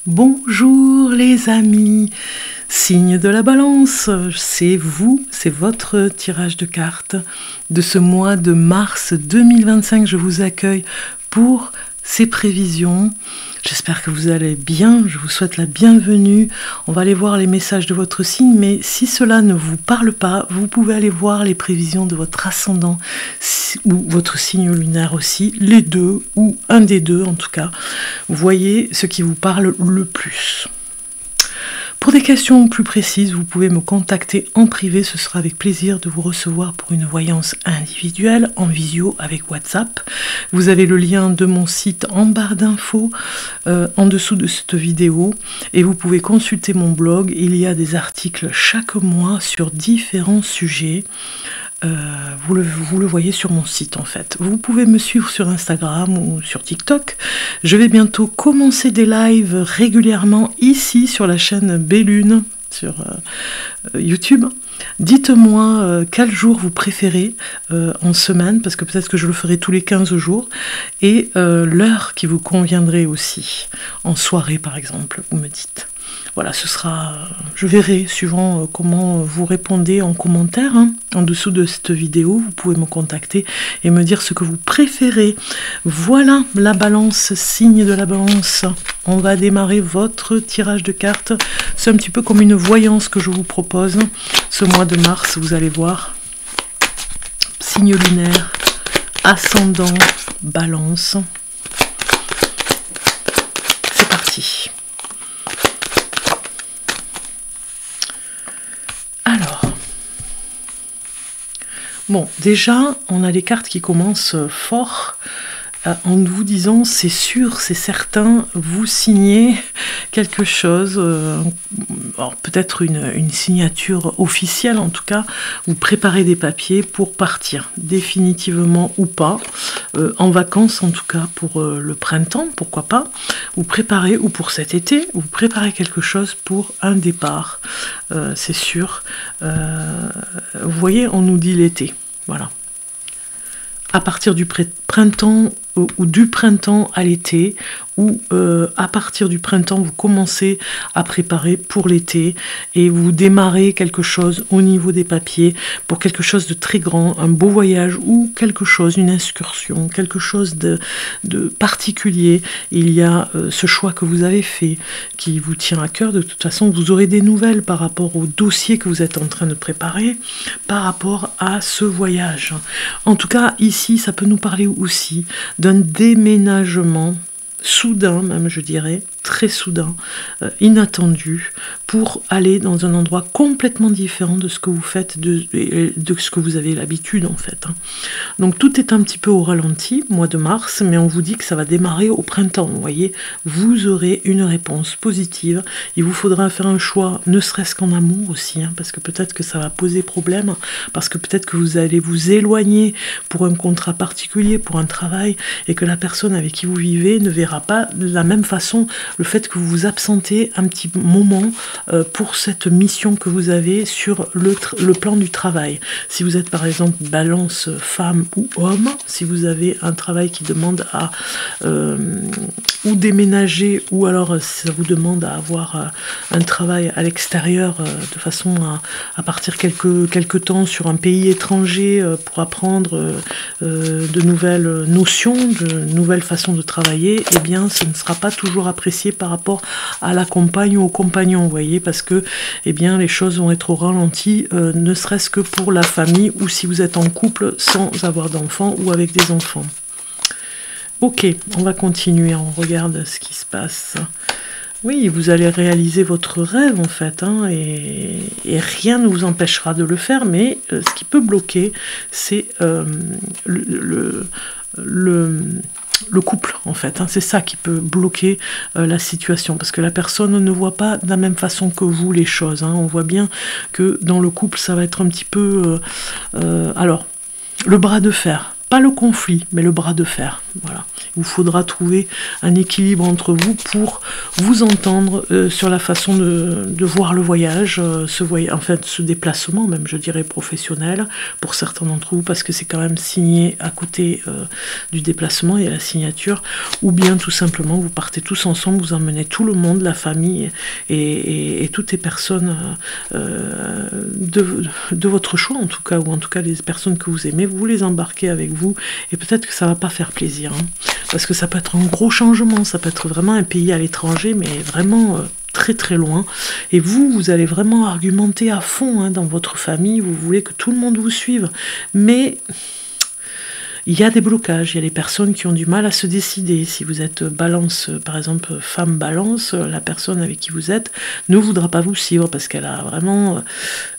Bonjour les amis, signe de la balance, c'est vous, c'est votre tirage de cartes de ce mois de mars 2025. Je vous accueille pour ces prévisions. J'espère que vous allez bien, je vous souhaite la bienvenue. On va aller voir les messages de votre signe, mais si cela ne vous parle pas, vous pouvez aller voir les prévisions de votre ascendant ou votre signe lunaire aussi, les deux ou un des deux en tout cas. Vous voyez ce qui vous parle le plus. Pour des questions plus précises, vous pouvez me contacter en privé, ce sera avec plaisir de vous recevoir pour une voyance individuelle en visio avec WhatsApp. Vous avez le lien de mon site en barre d'infos en dessous de cette vidéo et vous pouvez consulter mon blog. Il y a des articles chaque mois sur différents sujets. Vous le voyez sur mon site en fait. Vous pouvez me suivre sur Instagram ou sur TikTok. Je vais bientôt commencer des lives régulièrement ici sur la chaîne Bellune sur YouTube. Dites-moi quel jour vous préférez en semaine, parce que peut-être que je le ferai tous les 15 jours, et l'heure qui vous conviendrait aussi, en soirée par exemple, vous me dites. Voilà, ce sera, je verrai suivant comment vous répondez en commentaire, en dessous de cette vidéo, vous pouvez me contacter et me dire ce que vous préférez. Voilà la balance, signe de la balance. On va démarrer votre tirage de cartes. C'est un petit peu comme une voyance que je vous propose ce mois de mars, vous allez voir. Signe lunaire, ascendant, balance. C'est parti. Alors, bon, déjà, on a les cartes qui commencent fort en vous disant, c'est sûr, c'est certain, vous signez quelque chose, peut-être une signature officielle en tout cas, vous préparez des papiers pour partir, définitivement ou pas, en vacances en tout cas pour le printemps, pourquoi pas, vous préparez, ou pour cet été, vous préparez quelque chose pour un départ, c'est sûr. Vous voyez, on nous dit l'été, voilà. À partir du printemps ou du printemps à l'été, ou à partir du printemps, vous commencez à préparer pour l'été et vous démarrez quelque chose au niveau des papiers pour quelque chose de très grand, un beau voyage ou quelque chose, une excursion, quelque chose de particulier. Il y a ce choix que vous avez fait qui vous tient à cœur. De toute façon, vous aurez des nouvelles par rapport au dossier que vous êtes en train de préparer, par rapport à ce voyage. En tout cas, ici, ça peut nous parler aussi d'un déménagement soudain, même je dirais, très soudain, inattendu, pour aller dans un endroit complètement différent de ce que vous faites, de ce que vous avez l'habitude en fait. Donc tout est un petit peu au ralenti, mois de mars, mais on vous dit que ça va démarrer au printemps, vous voyez, vous aurez une réponse positive, il vous faudra faire un choix, ne serait-ce qu'en amour aussi, parce que peut-être que ça va poser problème, parce que peut-être que vous allez vous éloigner pour un contrat particulier, pour un travail, et que la personne avec qui vous vivez ne verra pas de la même façon le fait que vous vous absentez un petit moment pour cette mission que vous avez sur le plan du travail. Si vous êtes par exemple balance femme ou homme, si vous avez un travail qui demande à ou déménager, ou alors ça vous demande à avoir un travail à l'extérieur de façon à partir quelque temps sur un pays étranger pour apprendre de nouvelles notions, de nouvelles façons de travailler, eh bien ce ne sera pas toujours apprécié par rapport à la compagne ou au compagnon, vous voyez, parce que eh bien, les choses vont être au ralenti, ne serait-ce que pour la famille, ou si vous êtes en couple sans avoir d'enfants ou avec des enfants. Ok, on va continuer, on regarde ce qui se passe. Oui, vous allez réaliser votre rêve en fait, et rien ne vous empêchera de le faire, mais ce qui peut bloquer, c'est le couple en fait, c'est ça qui peut bloquer la situation, parce que la personne ne voit pas de la même façon que vous les choses, on voit bien que dans le couple ça va être un petit peu alors le bras de fer, pas le conflit, mais le bras de fer. Voilà. Il vous faudra trouver un équilibre entre vous pour vous entendre sur la façon de voir le voyage, ce déplacement, même je dirais professionnel, pour certains d'entre vous, parce que c'est quand même signé à côté du déplacement, il y a la signature, ou bien tout simplement vous partez tous ensemble, vous emmenez tout le monde, la famille et toutes les personnes de votre choix en tout cas, ou en tout cas les personnes que vous aimez, vous les embarquez avec vous, et peut-être que ça va pas faire plaisir, hein, parce que ça peut être un gros changement, ça peut être vraiment un pays à l'étranger, mais vraiment très très loin, et vous allez vraiment argumenter à fond, hein, dans votre famille, vous voulez que tout le monde vous suive, mais il y a des blocages, il y a des personnes qui ont du mal à se décider. Si vous êtes balance, par exemple femme balance, la personne avec qui vous êtes ne voudra pas vous suivre parce qu'elle a vraiment,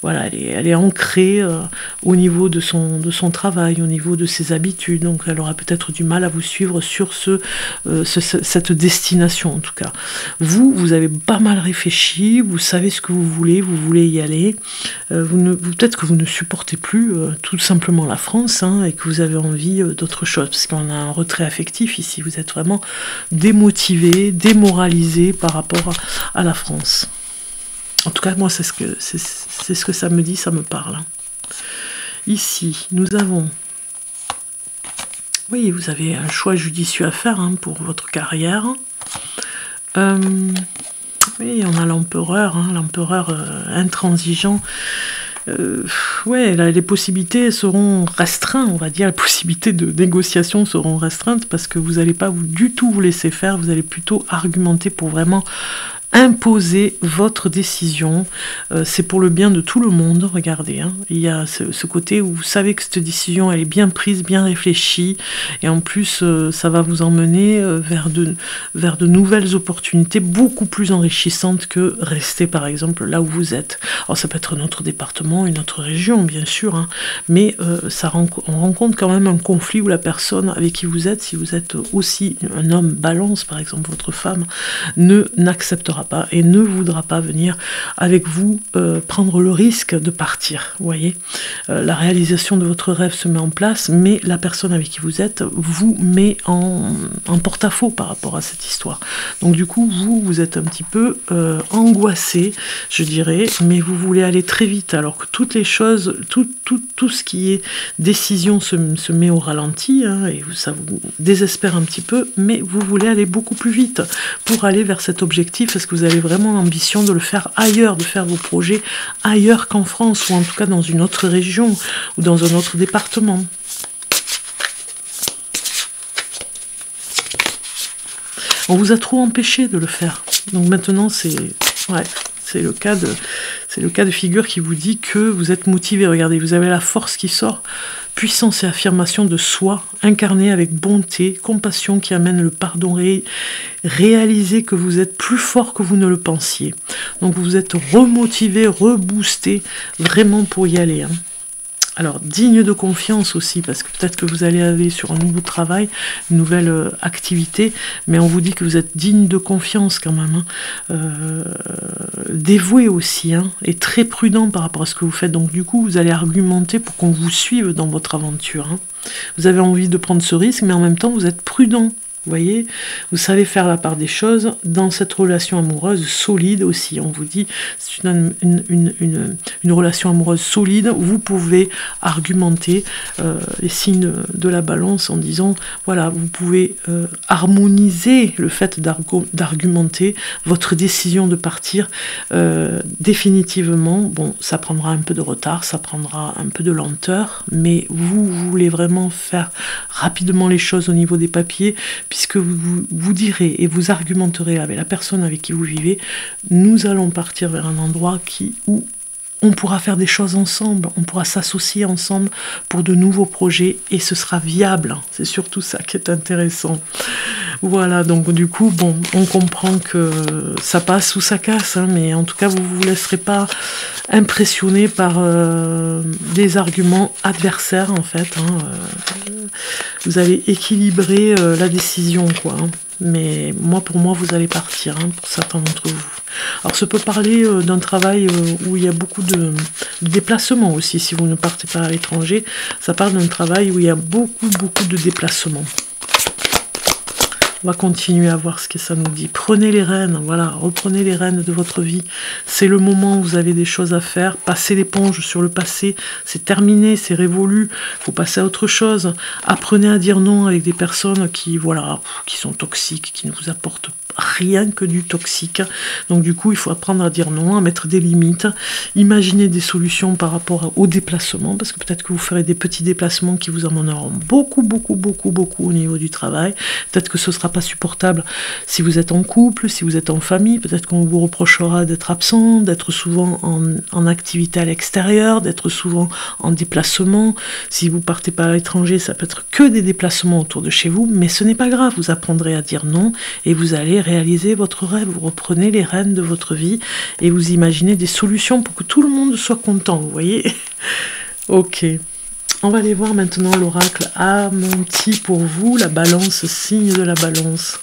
voilà, elle est ancrée au niveau de son travail, au niveau de ses habitudes. Donc elle aura peut-être du mal à vous suivre sur cette destination en tout cas. Vous avez pas mal réfléchi, vous savez ce que vous voulez y aller. Peut-être que vous ne supportez plus tout simplement la France, hein, et que vous avez envie d'autre chose, parce qu'on a un retrait affectif ici, vous êtes vraiment démotivé, démoralisé par rapport à la France. En tout cas, moi, c'est ce que ça me dit, ça me parle. Ici, nous avons... Oui, vous avez un choix judicieux à faire, hein, pour votre carrière. Oui, on a l'empereur, hein, l'empereur intransigeant. Ouais, là, les possibilités seront restreintes, on va dire, les possibilités de négociation seront restreintes parce que vous n'allez pas du tout vous laisser faire, vous allez plutôt argumenter pour vraiment imposer votre décision. C'est pour le bien de tout le monde, regardez, hein. Il y a ce côté où vous savez que cette décision elle est bien prise, bien réfléchie, et en plus ça va vous emmener vers de nouvelles opportunités beaucoup plus enrichissantes que rester par exemple là où vous êtes. Alors ça peut être un autre département, une autre région bien sûr, hein, mais on rencontre quand même un conflit où la personne avec qui vous êtes, si vous êtes aussi un homme balance par exemple, votre femme n'acceptera pas et ne voudra pas venir avec vous prendre le risque de partir. Vous voyez, la réalisation de votre rêve se met en place, mais la personne avec qui vous êtes vous met en porte-à-faux par rapport à cette histoire. Donc du coup, vous êtes un petit peu angoissé, je dirais, mais vous voulez aller très vite, alors que toutes les choses, tout ce qui est décision se met au ralenti, hein, et ça vous désespère un petit peu, mais vous voulez aller beaucoup plus vite pour aller vers cet objectif, parce que vous avez vraiment l'ambition de le faire ailleurs, de faire vos projets ailleurs qu'en France, ou en tout cas dans une autre région, ou dans un autre département. On vous a trop empêché de le faire. Donc maintenant, c'est le cas de figure qui vous dit que vous êtes motivé. Regardez, vous avez la force qui sort. Puissance et affirmation de soi, incarnée avec bonté, compassion qui amène le pardon, réaliser que vous êtes plus fort que vous ne le pensiez. Donc vous êtes remotivé, reboosté, vraiment pour y aller, hein. Alors, digne de confiance aussi, parce que peut-être que vous allez aller sur un nouveau travail, une nouvelle activité, mais on vous dit que vous êtes digne de confiance quand même, hein. Dévoué aussi, hein, et très prudent par rapport à ce que vous faites. Donc du coup, vous allez argumenter pour qu'on vous suive dans votre aventure, hein. Vous avez envie de prendre ce risque, mais en même temps, vous êtes prudent. Vous voyez, vous savez faire la part des choses dans cette relation amoureuse solide aussi. On vous dit, c'est une relation amoureuse solide. Vous pouvez argumenter les signes de la balance en disant, voilà, vous pouvez harmoniser le fait d'argumenter votre décision de partir définitivement. Bon, ça prendra un peu de retard, ça prendra un peu de lenteur, mais vous voulez vraiment faire rapidement les choses au niveau des papiers, puisque vous direz et vous argumenterez avec la personne avec qui vous vivez, nous allons partir vers un endroit où on pourra faire des choses ensemble, on pourra s'associer ensemble pour de nouveaux projets et ce sera viable. C'est surtout ça qui est intéressant. Voilà, donc du coup, bon, on comprend que ça passe ou ça casse, hein, mais en tout cas, vous ne vous laisserez pas impressionner par des arguments adversaires, en fait. Hein, vous allez équilibrer la décision, quoi. Hein. Mais moi, pour moi, vous allez partir, hein, pour certains d'entre vous. Alors, ça peut parler d'un travail où il y a beaucoup de déplacements aussi, si vous ne partez pas à l'étranger. Ça parle d'un travail où il y a beaucoup de déplacements. On va continuer à voir ce que ça nous dit. Prenez les rênes, voilà, reprenez les rênes de votre vie. C'est le moment où vous avez des choses à faire. Passez l'éponge sur le passé. C'est terminé, c'est révolu. Il faut passer à autre chose. Apprenez à dire non avec des personnes qui, voilà, qui sont toxiques, qui ne vous apportent rien que du toxique. Donc du coup, il faut apprendre à dire non, à mettre des limites. Imaginez des solutions par rapport au déplacement, parce que peut-être que vous ferez des petits déplacements qui vous emmèneront beaucoup au niveau du travail. Peut-être que ce ne sera pas supportable si vous êtes en couple, si vous êtes en famille. Peut-être qu'on vous reprochera d'être absent, d'être souvent en activité à l'extérieur, d'être souvent en déplacement. Si vous partez pas à l'étranger, ça peut être que des déplacements autour de chez vous, mais ce n'est pas grave. Vous apprendrez à dire non et vous allez réaliser votre rêve. Vous reprenez les rênes de votre vie et vous imaginez des solutions pour que tout le monde soit content, vous voyez. Ok. On va aller voir maintenant l'oracle Amenti pour vous, la balance, signe de la balance.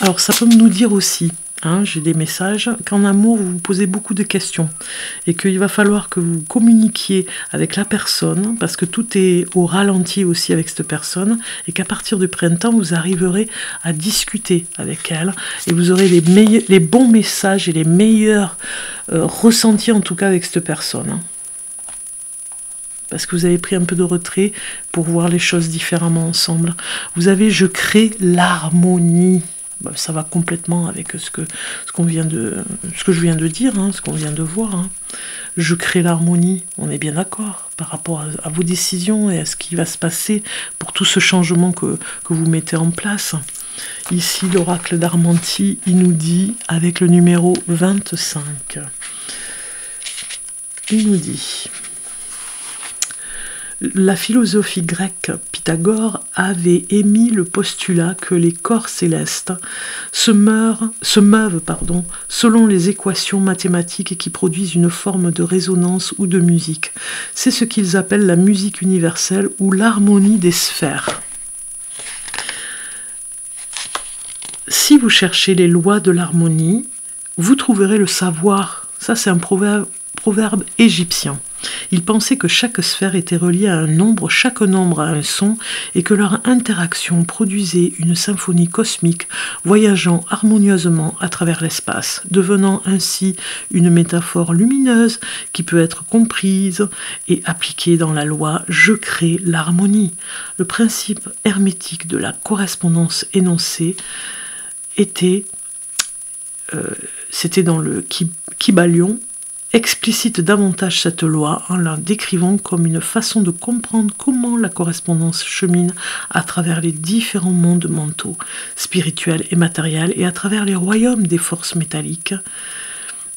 Alors ça peut nous dire aussi, hein, j'ai des messages, qu'en amour vous vous posez beaucoup de questions et qu'il va falloir que vous communiquiez avec la personne parce que tout est au ralenti aussi avec cette personne et qu'à partir du printemps vous arriverez à discuter avec elle et vous aurez les bons messages et les meilleurs ressentis en tout cas avec cette personne. Hein. Parce que vous avez pris un peu de retrait pour voir les choses différemment ensemble. Vous avez « je crée l'harmonie ». Ça va complètement avec ce que je viens de dire, hein, ce qu'on vient de voir. Hein. Je crée l'harmonie, on est bien d'accord, par rapport à vos décisions et à ce qui va se passer pour tout ce changement que vous mettez en place. Ici, l'oracle d'Armenti, il nous dit, avec le numéro 25, il nous dit... La philosophie grecque, Pythagore avait émis le postulat que les corps célestes se meuvent selon les équations mathématiques qui produisent une forme de résonance ou de musique. C'est ce qu'ils appellent la musique universelle ou l'harmonie des sphères. Si vous cherchez les lois de l'harmonie, vous trouverez le savoir. Ça, c'est un proverbe égyptien. Ils pensaient que chaque sphère était reliée à un nombre, chaque nombre à un son, et que leur interaction produisait une symphonie cosmique voyageant harmonieusement à travers l'espace, devenant ainsi une métaphore lumineuse qui peut être comprise et appliquée dans la loi « Je crée l'harmonie ». Le principe hermétique de la correspondance énoncée c'était dans le Kybalion, explicite davantage cette loi en la décrivant comme une façon de comprendre comment la correspondance chemine à travers les différents mondes mentaux, spirituels et matériels, et à travers les royaumes des forces métalliques,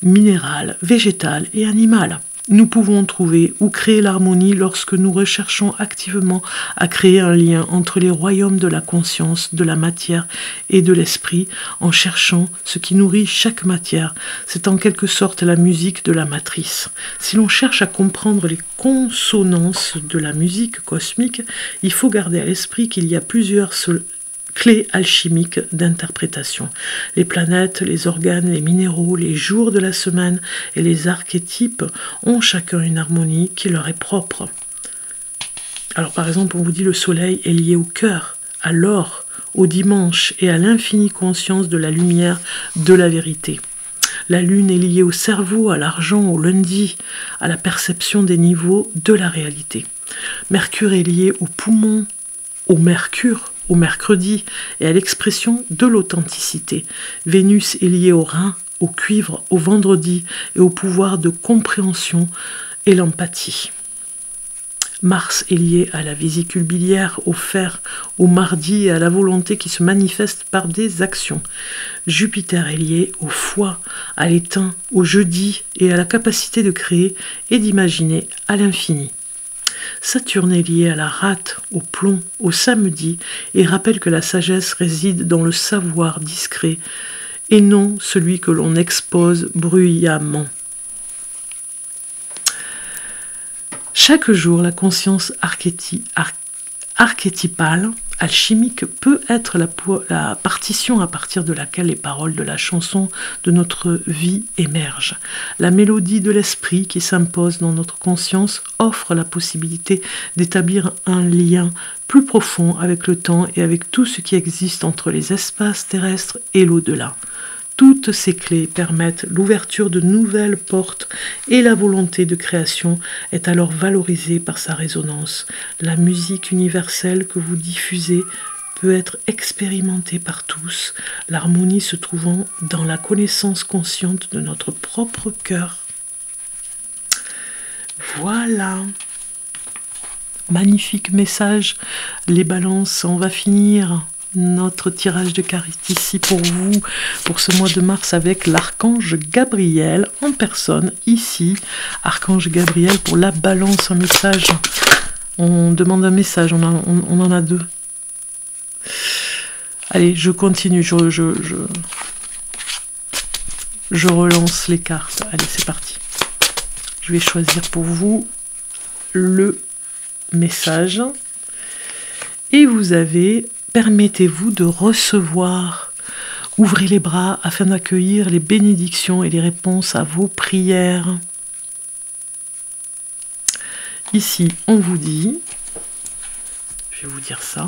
minérales, végétales et animales. Nous pouvons trouver ou créer l'harmonie lorsque nous recherchons activement à créer un lien entre les royaumes de la conscience, de la matière et de l'esprit, en cherchant ce qui nourrit chaque matière. C'est en quelque sorte la musique de la matrice. Si l'on cherche à comprendre les consonances de la musique cosmique, il faut garder à l'esprit qu'il y a plusieurs clés alchimiques d'interprétation. Les planètes, les organes, les minéraux, les jours de la semaine et les archétypes ont chacun une harmonie qui leur est propre. Alors par exemple, on vous dit le soleil est lié au cœur, à l'or, au dimanche et à l'infinie conscience de la lumière de la vérité. La lune est liée au cerveau, à l'argent, au lundi, à la perception des niveaux de la réalité. Mercure est lié au poumon, au mercure, au mercredi et à l'expression de l'authenticité. Vénus est liée au rein, au cuivre, au vendredi et au pouvoir de compréhension et l'empathie. Mars est lié à la vésicule biliaire, au fer, au mardi et à la volonté qui se manifeste par des actions. Jupiter est lié au foie, à l'étain, au jeudi et à la capacité de créer et d'imaginer à l'infini. Saturne est lié à la rate, au plomb, au samedi, et rappelle que la sagesse réside dans le savoir discret, et non celui que l'on expose bruyamment. Chaque jour, la conscience archétypale, alchimique, peut être la partition à partir de laquelle les paroles de la chanson de notre vie émergent. La mélodie de l'esprit qui s'impose dans notre conscience offre la possibilité d'établir un lien plus profond avec le temps et avec tout ce qui existe entre les espaces terrestres et l'au-delà. Toutes ces clés permettent l'ouverture de nouvelles portes et la volonté de création est alors valorisée par sa résonance. La musique universelle que vous diffusez peut être expérimentée par tous, l'harmonie se trouvant dans la connaissance consciente de notre propre cœur. Voilà. Magnifique message. Les balances, on va finir notre tirage de cartes ici pour vous, pour ce mois de mars avec l'archange Gabriel en personne, ici. Archange Gabriel pour la balance, un message. On demande un message, on en a deux. Allez, je continue, je relance les cartes. Allez, c'est parti. Je vais choisir pour vous le message. Et vous avez... Permettez-vous de recevoir. Ouvrez les bras afin d'accueillir les bénédictions et les réponses à vos prières. Ici, on vous dit, je vais vous dire ça.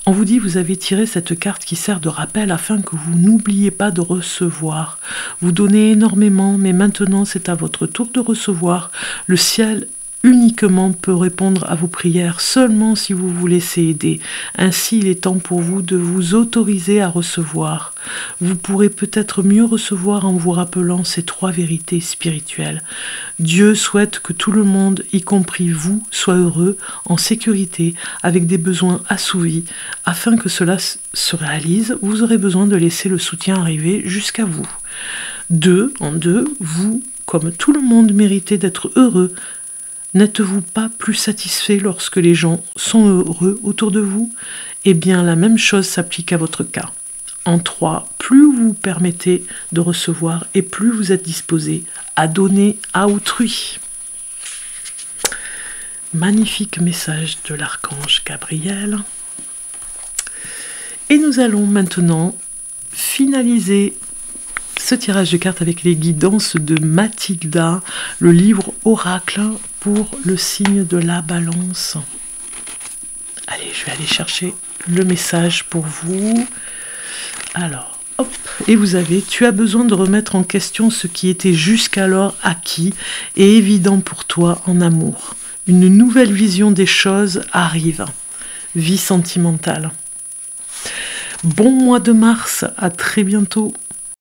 On vous dit, vous avez tiré cette carte qui sert de rappel afin que vous n'oubliez pas de recevoir. Vous donnez énormément, mais maintenant c'est à votre tour de recevoir. Le ciel uniquement peut répondre à vos prières seulement si vous vous laissez aider. Ainsi, il est temps pour vous de vous autoriser à recevoir. Vous pourrez peut-être mieux recevoir en vous rappelant ces trois vérités spirituelles. Dieu souhaite que tout le monde, y compris vous, soit heureux, en sécurité, avec des besoins assouvis. Afin que cela se réalise, vous aurez besoin de laisser le soutien arriver jusqu'à vous. En deux, vous, comme tout le monde, méritez d'être heureux. N'êtes-vous pas plus satisfait lorsque les gens sont heureux autour de vous? Eh bien, la même chose s'applique à votre cas. En 3, plus vous vous permettez de recevoir et plus vous êtes disposé à donner à autrui. Magnifique message de l'archange Gabriel. Et nous allons maintenant finaliser ce tirage de cartes avec les guidances de Mathilda, le livre oracle pour le signe de la balance. Allez, je vais aller chercher le message pour vous. Alors, hop, et vous avez, tu as besoin de remettre en question ce qui était jusqu'alors acquis et évident pour toi en amour. Une nouvelle vision des choses arrive. Vie sentimentale. Bon mois de mars, à très bientôt.